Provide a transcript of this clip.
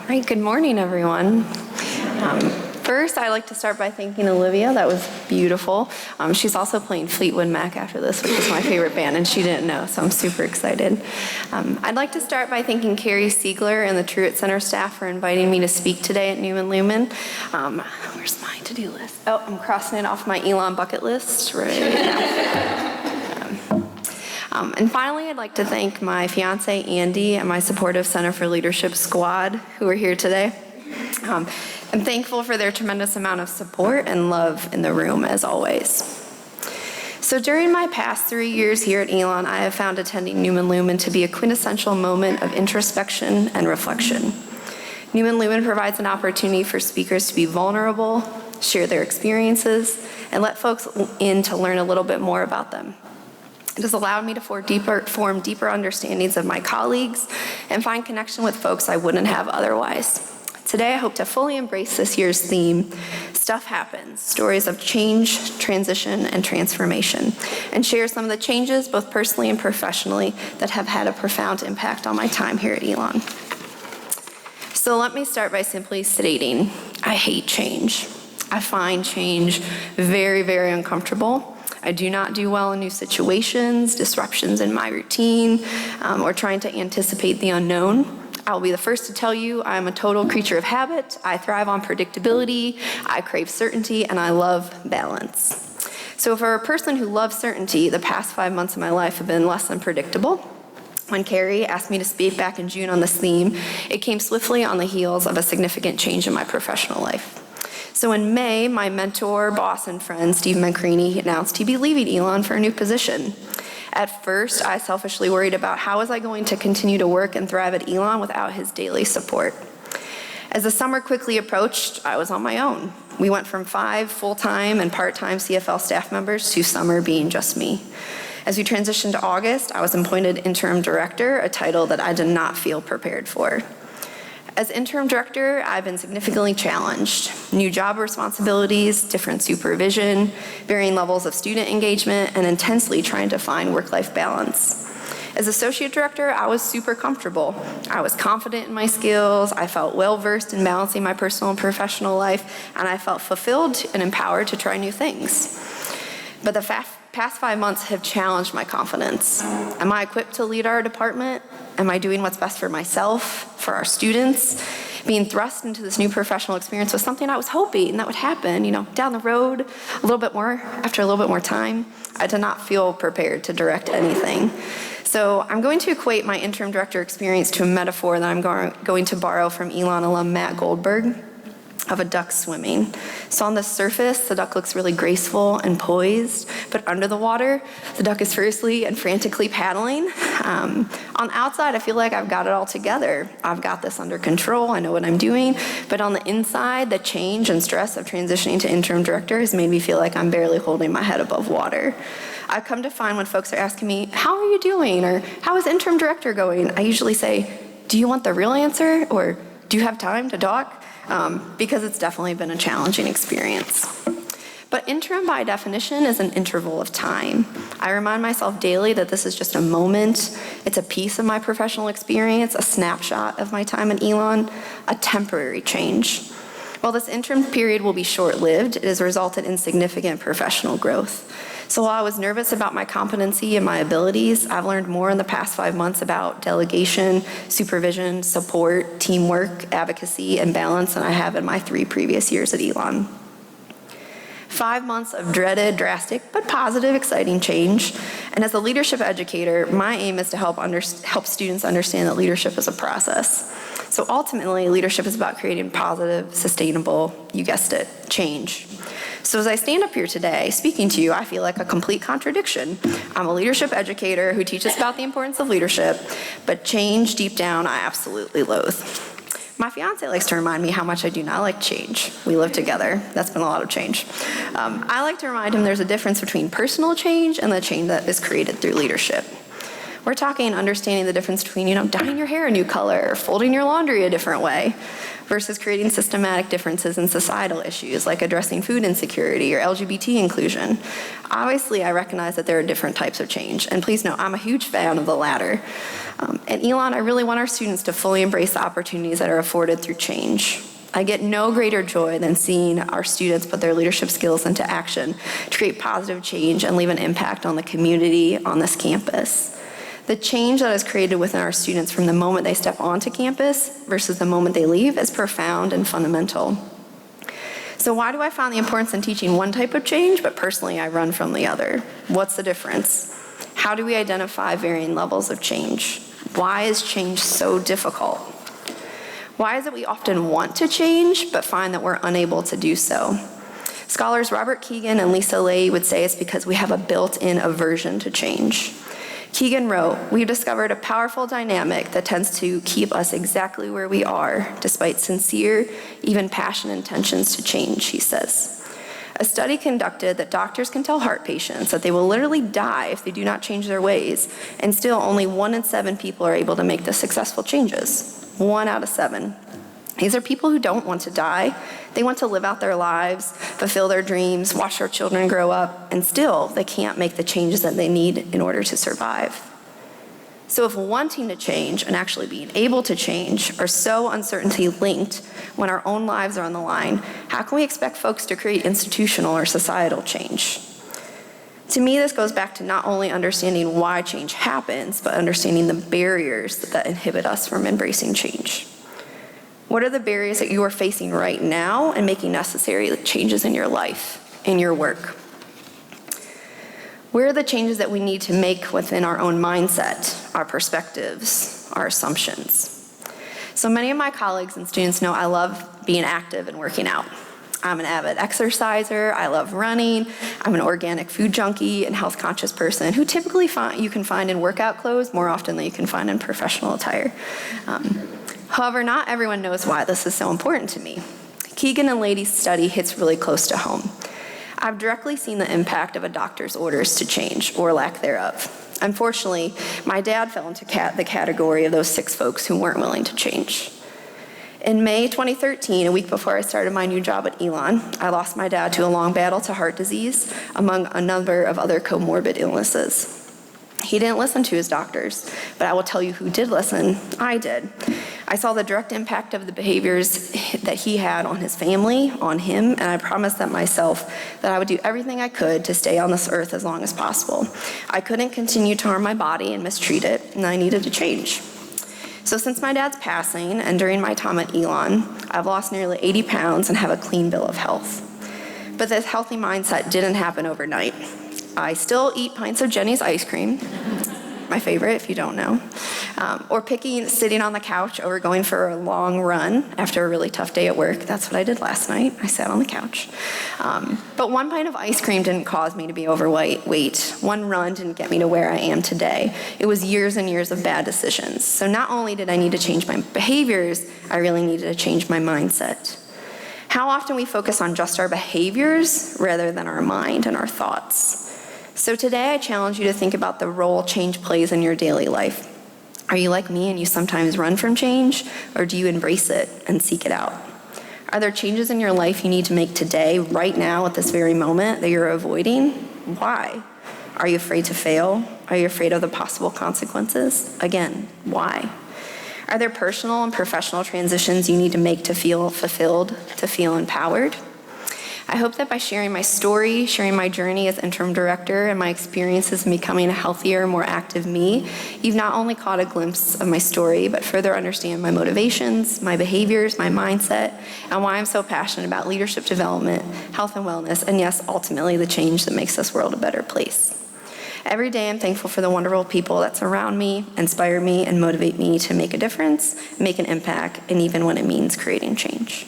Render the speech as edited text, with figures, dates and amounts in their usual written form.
All right, good morning, everyone. First, I'd like to start by thanking Olivia. That was beautiful. She's also playing Fleetwood Mac after this, which is my favorite band, and she didn't know, so I'm super excited. I'd like to start by thanking Carrie Siegler and the Truett Center staff for inviting me to speak today at Newman Lumen. Where's my to-do list? Oh, I'm crossing it off my Elon bucket list right now. And finally, I'd like to thank my fiancé, Andy, and my supportive Center for Leadership squad who are here today. I'm thankful for their tremendous amount of support and love in the room, as always. So during my past 3 years here at Elon, I have found attending Newman Lumen to be a quintessential moment of introspection and reflection. Newman Lumen provides an opportunity for speakers to be vulnerable, share their experiences, and let folks in to learn a little bit more about them. It has allowed me to form deeper understandings of my colleagues and find connection with folks I wouldn't have otherwise. Today, I hope to fully embrace this year's theme, Stuff Happens, Stories of Change, Transition, and Transformation, and share some of the changes, both personally and professionally, that have had a profound impact on my time here at Elon. So let me start by simply stating, I hate change. I find change very, very uncomfortable. I do not do well in new situations, disruptions in my routine, or trying to anticipate the unknown. I'll be the first to tell you I'm a total creature of habit. I thrive on predictability, I crave certainty, and I love balance. So for a person who loves certainty, the past 5 months of my life have been less than predictable. When Carrie asked me to speak back in June on this theme, it came swiftly on the heels of a significant change in my professional life. So in May, my mentor, boss, and friend, Steve Mancrini, announced he'd be leaving Elon for a new position. At first, I selfishly worried about how was I going to continue to work and thrive at Elon without his daily support. As the summer quickly approached, I was on my own. We went from 5 full-time and part-time CFL staff members to summer being just me. As we transitioned to August, I was appointed Interim Director, a title that I did not feel prepared for. As Interim Director, I've been significantly challenged. New job responsibilities, different supervision, varying levels of student engagement, and intensely trying to find work-life balance. As Associate Director, I was super comfortable. I was confident in my skills, I felt well-versed in balancing my personal and professional life, and I felt fulfilled and empowered to try new things. But the past 5 months have challenged my confidence. Am I equipped to lead our department? Am I doing what's best for myself, for our students? Being thrust into this new professional experience was something I was hoping that would happen, down the road, after a little bit more time. I did not feel prepared to direct anything. So I'm going to equate my interim director experience to a metaphor that I'm going to borrow from Elon alum Matt Goldberg of a duck swimming. So on the surface, the duck looks really graceful and poised, but under the water, the duck is fiercely and frantically paddling. On the outside, I feel like I've got it all together. I've got this under control, I know what I'm doing, but on the inside, the change and stress of transitioning to interim director has made me feel like I'm barely holding my head above water. I've come to find when folks are asking me, how are you doing? Or how is interim director going? I usually say, do you want the real answer? Or do you have time to talk? Because it's definitely been a challenging experience. But interim, by definition, is an interval of time. I remind myself daily that this is just a moment. It's a piece of my professional experience, a snapshot of my time at Elon, a temporary change. While this interim period will be short-lived, it has resulted in significant professional growth. So while I was nervous about my competency and my abilities, I've learned more in the past 5 months about delegation, supervision, support, teamwork, advocacy, and balance than I have in my 3 previous years at Elon. 5 months of dreaded, drastic, but positive, exciting change. And as a leadership educator, my aim is to help students understand that leadership is a process. So ultimately, leadership is about creating positive, sustainable, you guessed it, change. So as I stand up here today speaking to you, I feel like a complete contradiction. I'm a leadership educator who teaches about the importance of leadership, but change deep down I absolutely loathe. My fiancé likes to remind me how much I do not like change. We live together. That's been a lot of change. I like to remind him there's a difference between personal change and the change that is created through leadership. We're talking understanding the difference between, dyeing your hair a new color or folding your laundry a different way. versus creating systematic differences in societal issues like addressing food insecurity or LGBT inclusion. Obviously, I recognize that there are different types of change, and please know I'm a huge fan of the latter. At Elon, I really want our students to fully embrace the opportunities that are afforded through change. I get no greater joy than seeing our students put their leadership skills into action to create positive change and leave an impact on the community on this campus. The change that is created within our students from the moment they step onto campus versus the moment they leave is profound and fundamental. So why do I find the importance in teaching one type of change, but personally I run from the other? What's the difference? How do we identify varying levels of change? Why is change so difficult? Why is it we often want to change, but find that we're unable to do so? Scholars Robert Keegan and Lisa Ley would say it's because we have a built-in aversion to change. Keegan wrote, "We've discovered a powerful dynamic that tends to keep us exactly where we are, despite sincere, even passionate intentions to change," he says. A study conducted that doctors can tell heart patients that they will literally die if they do not change their ways, and still only 1 in 7 people are able to make the successful changes. 1 out of 7. These are people who don't want to die. They want to live out their lives, fulfill their dreams, watch their children grow up, and still they can't make the changes that they need in order to survive. So if wanting to change and actually being able to change are so uncertainty linked when our own lives are on the line, how can we expect folks to create institutional or societal change? To me, this goes back to not only understanding why change happens, but understanding the barriers that inhibit us from embracing change. What are the barriers that you are facing right now and making necessary changes in your life, in your work? Where are the changes that we need to make within our own mindset, our perspectives, our assumptions? So many of my colleagues and students know I love being active and working out. I'm an avid exerciser, I love running, I'm an organic food junkie and health conscious person who typically you can find in workout clothes more often than you can find in professional attire. However, not everyone knows why this is so important to me. Keegan and Lady's study hits really close to home. I've directly seen the impact of a doctor's orders to change, or lack thereof. Unfortunately, my dad fell into the category of those 6 folks who weren't willing to change. In May 2013, a week before I started my new job at Elon, I lost my dad to a long battle to heart disease, among a number of other comorbid illnesses. He didn't listen to his doctors, but I will tell you who did listen. I did. I saw the direct impact of the behaviors that he had on his family, on him, and I promised myself that I would do everything I could to stay on this earth as long as possible. I couldn't continue to harm my body and mistreat it, and I needed to change. So since my dad's passing and during my time at Elon, I've lost nearly 80 pounds and have a clean bill of health. But this healthy mindset didn't happen overnight. I still eat pints of Jeni's ice cream, my favorite if you don't know, or sitting on the couch over going for a long run after a really tough day at work. That's what I did last night. I sat on the couch. But 1 pint of ice cream didn't cause me to be overweight. 1 run didn't get me to where I am today. It was years and years of bad decisions. So not only did I need to change my behaviors, I really needed to change my mindset. How often we focus on just our behaviors rather than our mind and our thoughts. So today I challenge you to think about the role change plays in your daily life. Are you like me and you sometimes run from change, or do you embrace it and seek it out? Are there changes in your life you need to make today, right now, at this very moment, that you're avoiding? Why? Are you afraid to fail? Are you afraid of the possible consequences? Again, why? Are there personal and professional transitions you need to make to feel fulfilled, to feel empowered? I hope that by sharing my story, sharing my journey as interim director, and my experiences in becoming a healthier, more active me, you've not only caught a glimpse of my story, but further understand my motivations, my behaviors, my mindset, and why I'm so passionate about leadership development, health and wellness, and yes, ultimately the change that makes this world a better place. Every day I'm thankful for the wonderful people that surround me, inspire me, and motivate me to make a difference, make an impact, and even when it means creating change.